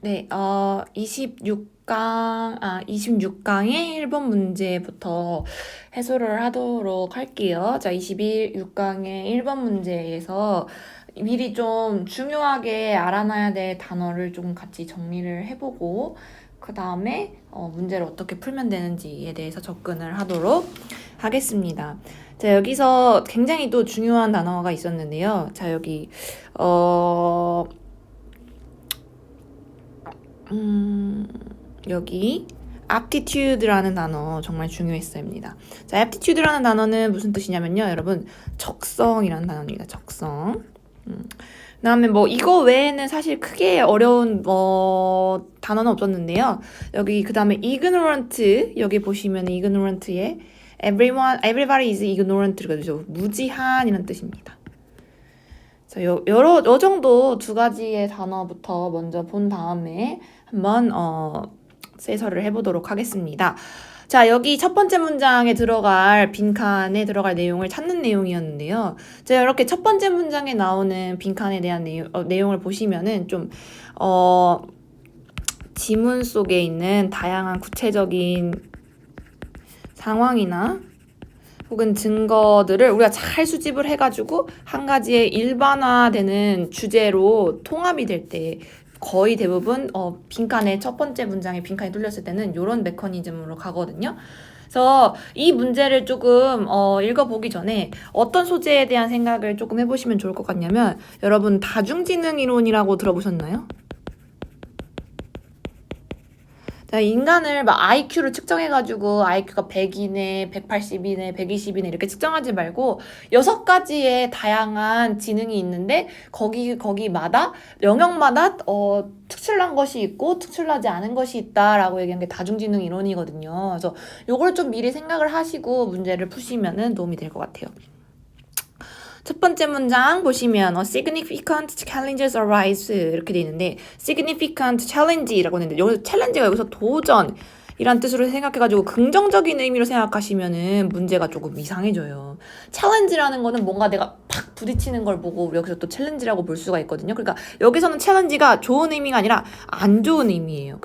네, 26강의 1번 문제부터 해소를 하도록 할게요. 자, 21, 6강의 1번 문제에서 미리 좀 중요하게 알아놔야 될 단어를 좀 같이 정리를 해보고, 그 다음에 문제를 어떻게 풀면 되는지에 대해서 접근을 하도록 하겠습니다. 자, 여기서 굉장히 또 중요한 단어가 있었는데요. 자, 여기, 여기 aptitude라는 단어 정말 중요했습니다. 자, aptitude라는 단어는 무슨 뜻이냐면요, 여러분, 적성이라는 단어입니다. 적성. 그다음에 뭐 이거 외에는 사실 크게 어려운 단어는 없었는데요. 여기 그다음에 ignorant, 여기 보시면 ignorant에 everybody is ignorant거든요. 무지한이라는 뜻입니다. 자, 요 정도 두 가지의 단어부터 먼저 본 다음에 한번 세서를 해보도록 하겠습니다. 자, 여기 첫 번째 문장에 들어갈 빈칸에 들어갈 내용을 찾는 내용이었는데요. 자, 이렇게 첫 번째 문장에 나오는 빈칸에 대한 내용을 보시면은 좀 지문 속에 있는 다양한 구체적인 상황이나 혹은 증거들을 우리가 잘 수집을 해가지고 한 가지의 일반화되는 주제로 통합이 될 때 거의 대부분 빈칸에 첫 번째 문장에 빈칸이 뚫렸을 때는 이런 메커니즘으로 가거든요. 그래서 이 문제를 조금 읽어보기 전에 어떤 소재에 대한 생각을 조금 해보시면 좋을 것 같냐면, 여러분 다중지능 이론이라고 들어보셨나요? 인간을 막 IQ를 측정해가지고 IQ가 100이네, 180이네, 120이네 이렇게 측정하지 말고 6가지의 다양한 지능이 있는데 거기마다 영역마다 특출난 것이 있고 특출나지 않은 것이 있다라고 얘기한 게 다중지능 이론이거든요. 그래서 요걸 좀 미리 생각을 하시고 문제를 푸시면은 도움이 될 것 같아요. 첫 번째 문장 보시면 significant challenges arise 이렇게 돼 있는데, significant challenge라고 했는데 여기서 challenge가 여기서 도전 이란 뜻으로 생각해가지고 긍정적인 의미로 생각하시면은 문제가 조금 이상해져요. 챌린지라는 거는 뭔가 내가 팍 부딪히는 걸 보고 우리 여기서 또 챌린지라고 볼 수가 있거든요. 그러니까 여기서는 챌린지가 좋은 의미가 아니라 안 좋은 의미예요.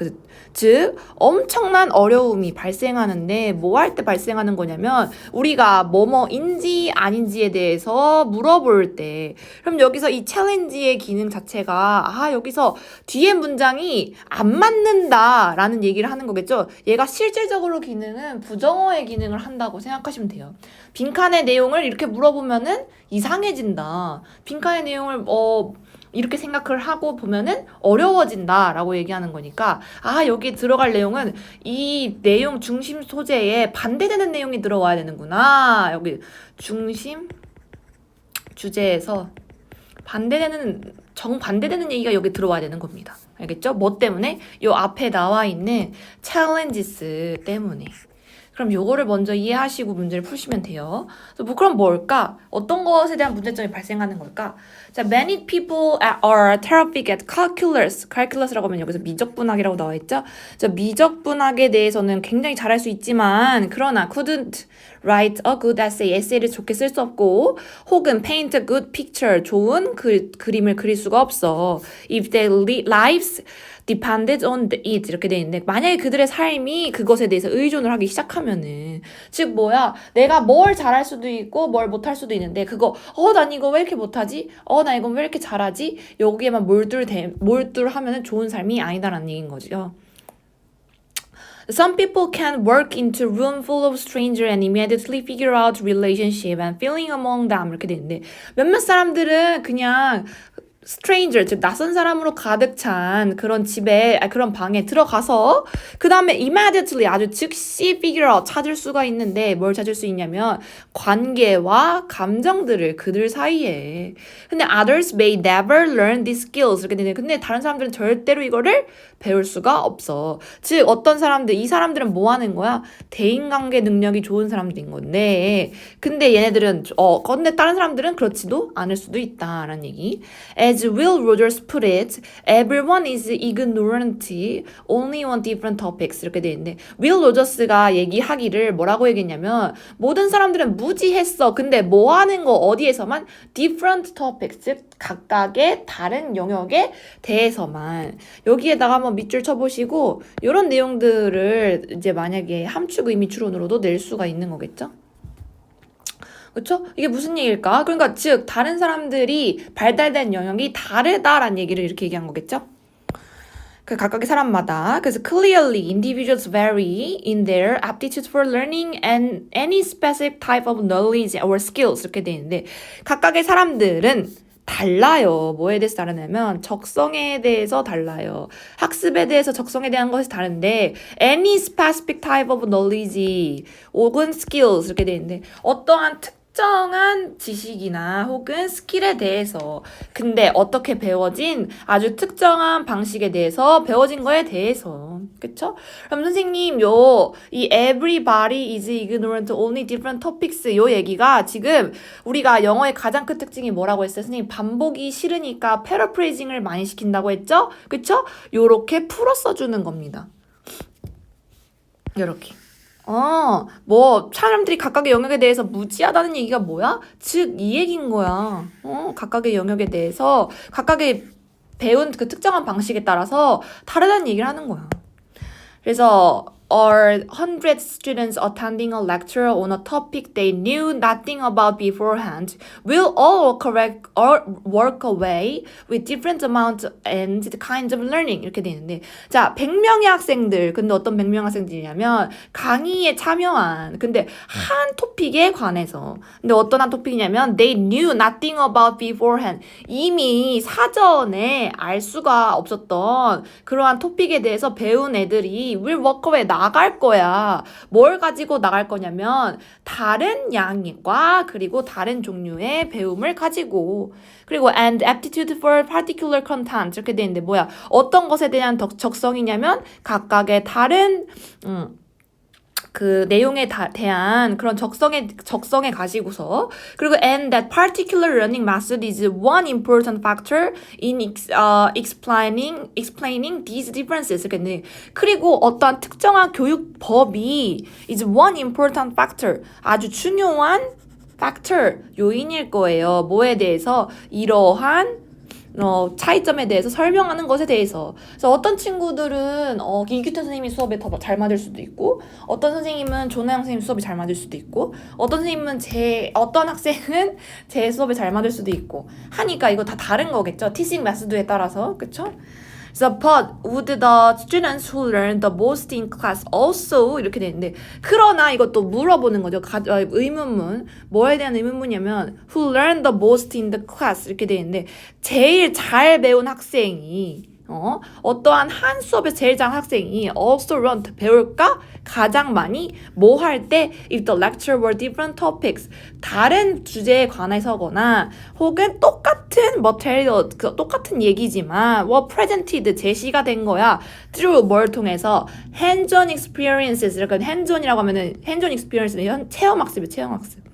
즉 엄청난 어려움이 발생하는데 뭐 할 때 발생하는 거냐면, 우리가 뭐뭐인지 아닌지에 대해서 물어볼 때, 그럼 여기서 이 챌린지의 기능 자체가 여기서 뒤에 문장이 안 맞는다라는 얘기를 하는 거겠죠. 얘가 실질적으로 기능은 부정어의 기능을 한다고 생각하시면 돼요. 빈칸의 내용을 이렇게 물어보면은 이상해진다. 빈칸의 내용을 이렇게 생각을 하고 보면은 어려워진다라고 얘기하는 거니까, 여기 들어갈 내용은 이 내용 중심 소재에 반대되는 내용이 들어와야 되는구나. 여기 중심 주제에서 정반대되는 얘기가 여기 들어와야 되는 겁니다. 알겠죠? 뭐 때문에? 요 앞에 나와 있는 challenges 때문에. 그럼 요거를 먼저 이해하시고 문제를 푸시면 돼요. 그럼 뭘까? 어떤 것에 대한 문제점이 발생하는 걸까? 자, many people are terrific at calculus. calculus라고 하면 여기서 미적분학이라고 나와 있죠? 자, 미적분학에 대해서는 굉장히 잘할 수 있지만, 그러나 couldn't write a good essay. 에세이를 좋게 쓸 수 없고, 혹은 paint a good picture. 좋은 그림을 그릴 수가 없어. If their lives depended on it 이렇게 돼 있는데, 만약에 그들의 삶이 그것에 대해서 의존을 하기 시작하면은, 즉 내가 뭘 잘할 수도 있고 뭘 못할 수도 있는데, 난 이거 왜 이렇게 못하지? 나 이건 왜 이렇게 잘하지? 여기에만 몰두하면은 좋은 삶이 아니다라는 얘기인 거죠. Some people can walk into a room full of strangers and immediately figure out relationship and feeling among them 이렇게 돼 있는데, 몇몇 사람들은 그냥 stranger, 즉 낯선 사람으로 가득 찬 그런 그런 방에 들어가서 그 다음에 immediately, 아주 즉시 figure out, 찾을 수가 있는데, 뭘 찾을 수 있냐면 관계와 감정들을 그들 사이에. 근데 others may never learn these skills 이렇게 되는데, 근데 다른 사람들은 절대로 이거를 배울 수가 없어. 즉 이 사람들은 뭐 하는 거야? 대인관계 능력이 좋은 사람들인 건데, 근데 얘네들은 근데 다른 사람들은 그렇지도 않을 수도 있다라는 얘기. As As Will Rogers put it, everyone is ignorant, only on different topics 이렇게 돼 있는데 윌 로저스가 얘기하기를 뭐라고 얘기했냐면 모든 사람들은 무지했어. 근데 뭐 하는 거 어디에서만 different topics 즉 각각의 다른 영역에 대해서만 여기에다가 한번 밑줄 쳐보시고 이런 내용들을 이제 만약에 함축 의미 추론으로도 낼 수가 있는 거겠죠? 그쵸? 이게 무슨 얘기일까? 그러니까 즉 다른 사람들이 발달된 영역이 다르다라는 얘기를 이렇게 얘기한 거겠죠? 그 각각의 사람마다 그래서 clearly individuals vary in their aptitude for learning and any specific type of knowledge or skills 이렇게 돼 있는데 각각의 사람들은 달라요. 뭐에 대해서 다르냐면 적성에 대해서 달라요. 학습에 대해서 적성에 대한 것이 다른데 any specific type of knowledge 혹은 skills 이렇게 돼 있는데 어떠한 특정한 지식이나 혹은 스킬에 대해서 근데 어떻게 배워진 아주 특정한 방식에 대해서 배워진 거에 대해서 그쵸? 그럼 선생님 이 everybody is ignorant only different topics 요 얘기가 지금 우리가 영어의 가장 큰 특징이 뭐라고 했어요? 선생님 반복이 싫으니까 패러프레이징을 많이 시킨다고 했죠? 그쵸? 요렇게 풀어 써주는 겁니다. 요렇게 뭐 사람들이 각각의 영역에 대해서 무지하다는 얘기가 뭐야? 즉 이 얘기인 거야. 각각의 영역에 대해서 각각의 배운 그 특정한 방식에 따라서 다르다는 얘기를 하는 거야. 그래서 are 100 students attending a lecture on a topic they knew nothing about beforehand will all work away with different amounts and kinds of learning 이렇게 돼 있는데 자 100명의 학생들 근데 어떤 100명 학생들이냐면 강의에 참여한 근데 한 토픽에 관해서 근데 어떤 한 토픽이냐면 they knew nothing about beforehand 이미 사전에 알 수가 없었던 그러한 토픽에 대해서 배운 애들이 will work away 나갈 거야. 뭘 가지고 나갈 거냐면 다른 양과 그리고 다른 종류의 배움을 가지고 그리고 and aptitude for particular content 이렇게 돼 있는데 뭐야? 어떤 것에 대한 적성이냐면 각각의 다른 그 내용에 대한 그런 적성에 가지고서 그리고 and that particular learning method is one important factor in explaining these differences. 이렇게 그리고 어떠한 특정한 교육법이 is one important factor 아주 중요한 factor 요인일 거예요. 뭐에 대해서 이러한 차이점에 대해서 설명하는 것에 대해서. 그래서 어떤 친구들은 이규태 선생님이 수업에 더 잘 맞을 수도 있고, 어떤 선생님은 조나영 선생님 수업이 잘 맞을 수도 있고, 어떤 선생님은 어떤 학생은 제 수업에 잘 맞을 수도 있고 하니까 이거 다 다른 거겠죠. 티칭 메소드에 따라서, 그쵸? So, but would the students who learn the most in class also 이렇게 되는데 그러나 이것도 물어보는 거죠. 의문문 뭐에 대한 의문문이냐면 who learn the most in the class 이렇게 되는데 제일 잘 배운 학생이 어떠한 한 수업에서 제일 잘한 학생이 also learn 배울까? 가장 많이 뭐 할 때 if the lecture were different topics 다른 주제에 관해서거나 혹은 똑같은 material 똑같은 얘기지만 were presented 제시가 된 거야 through 뭘 통해서 hands-on experiences 이렇게 hands-on이라고 하면은 hands-on experience는 체험학습이에요. 체험학습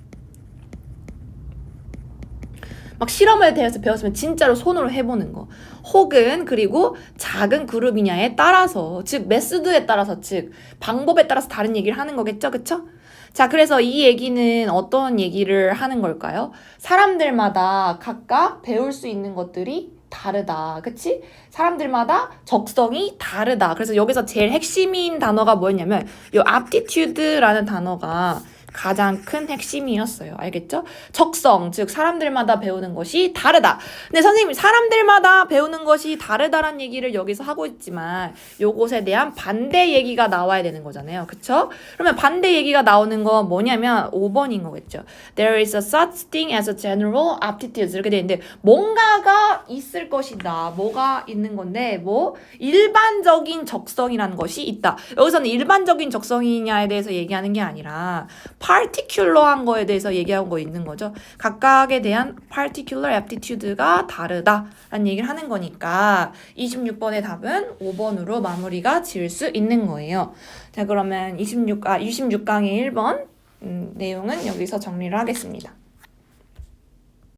막 실험에 대해서 배웠으면 진짜로 손으로 해보는 거 혹은 그리고 작은 그룹이냐에 따라서 즉 메소드에 따라서 즉 방법에 따라서 다른 얘기를 하는 거겠죠 그쵸? 자 그래서 이 얘기는 어떤 얘기를 하는 걸까요? 사람들마다 각각 배울 수 있는 것들이 다르다 그치? 사람들마다 적성이 다르다 그래서 여기서 제일 핵심인 단어가 뭐였냐면 이 aptitude라는 단어가 가장 큰 핵심이었어요. 알겠죠? 적성, 즉 사람들마다 배우는 것이 다르다. 근데 선생님이 사람들마다 배우는 것이 다르다란 얘기를 여기서 하고 있지만 요것에 대한 반대 얘기가 나와야 되는 거잖아요. 그쵸? 그러면 반대 얘기가 나오는 건 뭐냐면 5번인 거겠죠. There is a such thing as a general aptitude 이렇게 돼 있는데 뭔가가 있을 것이다. 뭐가 있는 건데 뭐 일반적인 적성이라는 것이 있다. 여기서는 일반적인 적성이냐에 대해서 얘기하는 게 아니라 particular한 거에 대해서 얘기하고 거 있는 거죠. 각각에 대한 particular aptitude가 다르다라는 얘기를 하는 거니까 26번의 답은 5번으로 마무리가 지을 수 있는 거예요. 자 그러면 26강의 1번 내용은 여기서 정리를 하겠습니다.